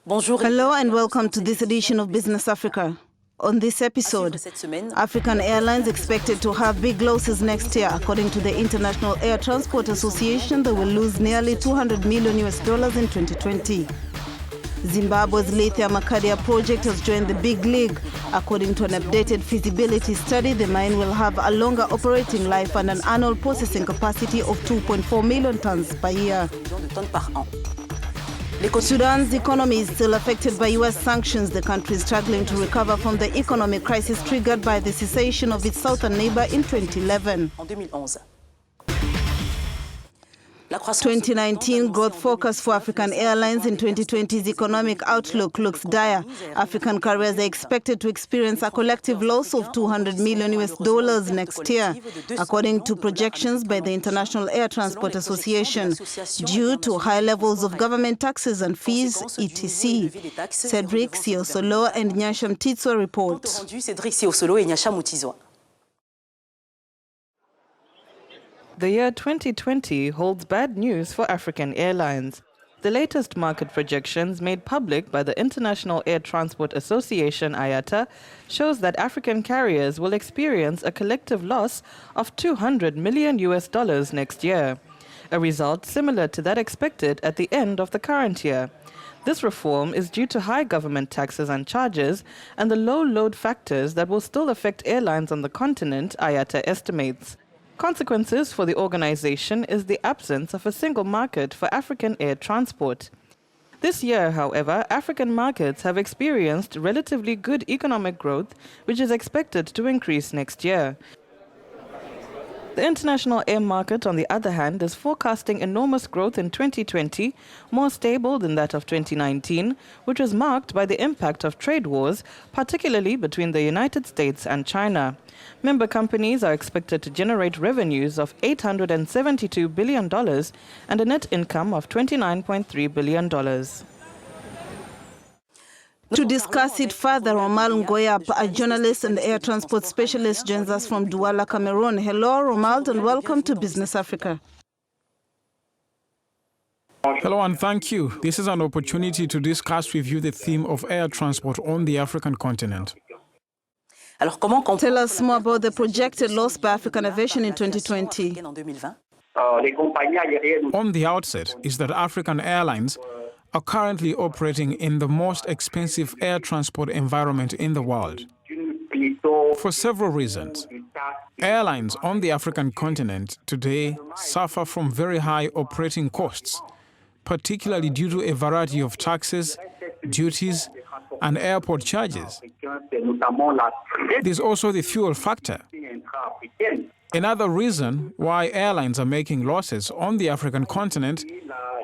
Hello and welcome to this edition of Business Africa. On this episode, African Airlines expected to have big losses next year. According to the International Air Transport Association, they will lose nearly $200 million in 2020. Zimbabwe's lithium Acadia project has joined the big league. According to an updated feasibility study, the mine will have a longer operating life and an annual processing capacity of 2.4 million tons per year. Sudan's economy is still affected by U.S. sanctions. The country is struggling to recover from the economic crisis triggered by the cessation of its southern neighbor in 2011. 2019 growth forecast for African Airlines. In 2020's economic outlook looks dire. African carriers are expected to experience a collective loss of $200 million next year, according to projections by the International Air Transport Association, due to high levels of government taxes and fees, etc. Cedric Siosolo and Nyasham Titswa report. The year 2020 holds bad news for African airlines. The latest market projections made public by the International Air Transport Association, IATA, shows that African carriers will experience a collective loss of $200 million next year, a result similar to that expected at the end of the current year. This reform is due to high government taxes and charges and the low load factors that will still affect airlines on the continent, IATA estimates. Consequences for the organization is the absence of a single market for African air transport. This year, however, African markets have experienced relatively good economic growth, which is expected to increase next year. The international air market, on the other hand, is forecasting enormous growth in 2020, more stable than that of 2019, which was marked by the impact of trade wars, particularly between the United States and China. Member companies are expected to generate revenues of $872 billion and a net income of $29.3 billion. To discuss it further, Romuald Ngoyap, a journalist and air transport specialist, joins us from Douala, Cameroon. Hello, Romuald, and welcome to Business Africa. Hello and thank you. This is an opportunity to discuss with you the theme of air transport on the African continent. Tell us more about the projected loss by African aviation in 2020. On the outset is that African airlines are currently operating in the most expensive air transport environment in the world. For several reasons. Airlines on the African continent today suffer from very high operating costs, particularly due to a variety of taxes, duties, and airport charges. There's also the fuel factor. Another reason why airlines are making losses on the African continent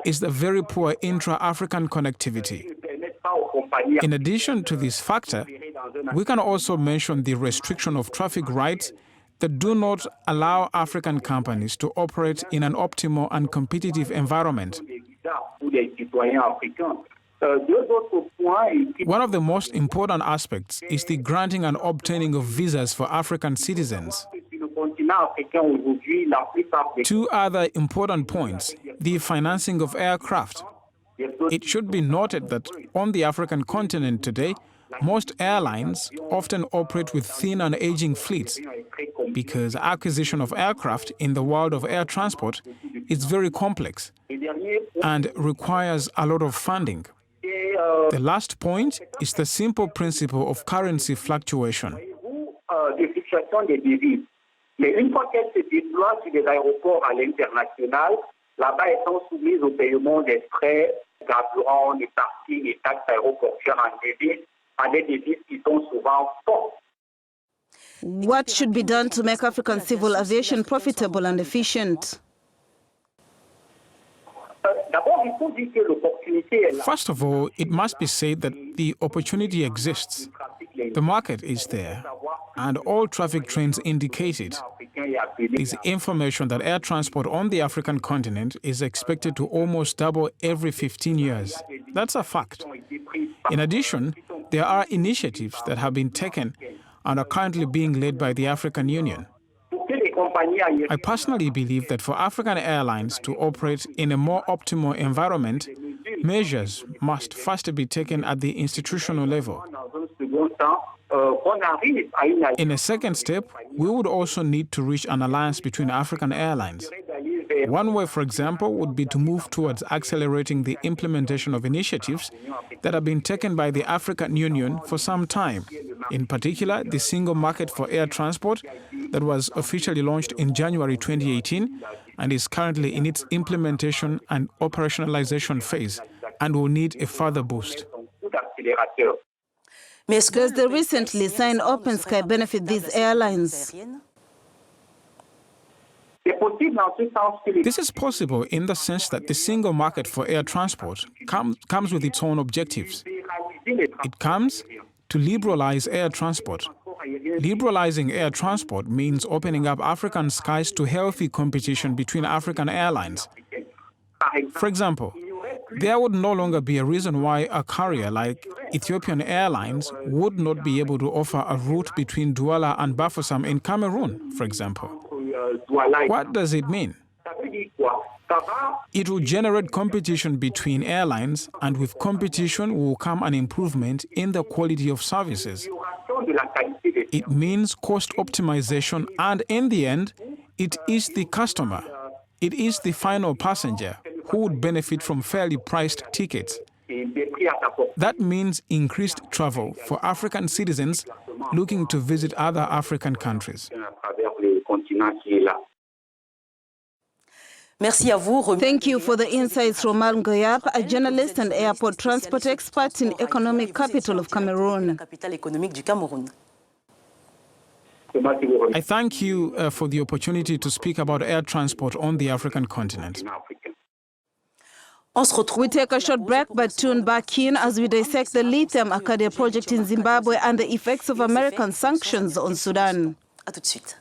is the very poor intra-African connectivity. In addition to this factor, we can also mention the restriction of traffic rights that do not allow African companies to operate in an optimal and competitive environment. One of the most important aspects is the granting and obtaining of visas for African citizens. Two other important points: the financing of aircraft. It should be noted that on the African continent today, most airlines often operate with thin and aging fleets because acquisition of aircraft in the world of air transport is very complex and requires a lot of funding. The last point is the simple principle of currency fluctuation. Mais une fois qu'elle se déploie sur les aéroports à l'international, là-bas étant soumise au paiement des frais, carburant, des parkings et taxes aéroportuaires en devises, à des devises qui sont souvent fortes. What should be done to make African civil aviation profitable and efficient? First of all, it must be said that the opportunity exists. The market is there, and all traffic trends indicate it. There's information that air transport on the African continent is expected to almost double every 15 years. That's a fact. In addition, there are initiatives that have been taken and are currently being led by the African Union. I personally believe that for African airlines to operate in a more optimal environment, measures must first be taken at the institutional level. In a second step, we would also need to reach an alliance between African airlines. One way, for example, would be to move towards accelerating the implementation of initiatives that have been taken by the African Union for some time, in particular the single market for air transport that was officially launched in January 2018 and is currently in its implementation and operationalization phase and will need a further boost. Does the recently signed Open Sky benefit these airlines? This is possible in the sense that the single market for air transport comes with its own objectives. It comes to liberalize air transport. Liberalizing air transport means opening up African skies to healthy competition between African airlines. For example, there would no longer be a reason why a carrier like Ethiopian Airlines would not be able to offer a route between Douala and Bafoussam in Cameroon, for example. What does it mean? It will generate competition between airlines, and with competition will come an improvement in the quality of services. It means cost optimization, and in the end, it is the customer, it is the final passenger who would benefit from fairly priced tickets. That means increased travel for African citizens looking to visit other African countries. Thank you for the insights, Romain Ngoyap, a journalist and airport transport expert in economic capital of Cameroon. I thank you for the opportunity to speak about air transport on the African continent. We take a short break, but tune back in as we dissect the Lithium Acadia project in Zimbabwe and the effects of American sanctions on Sudan. À tout de suite.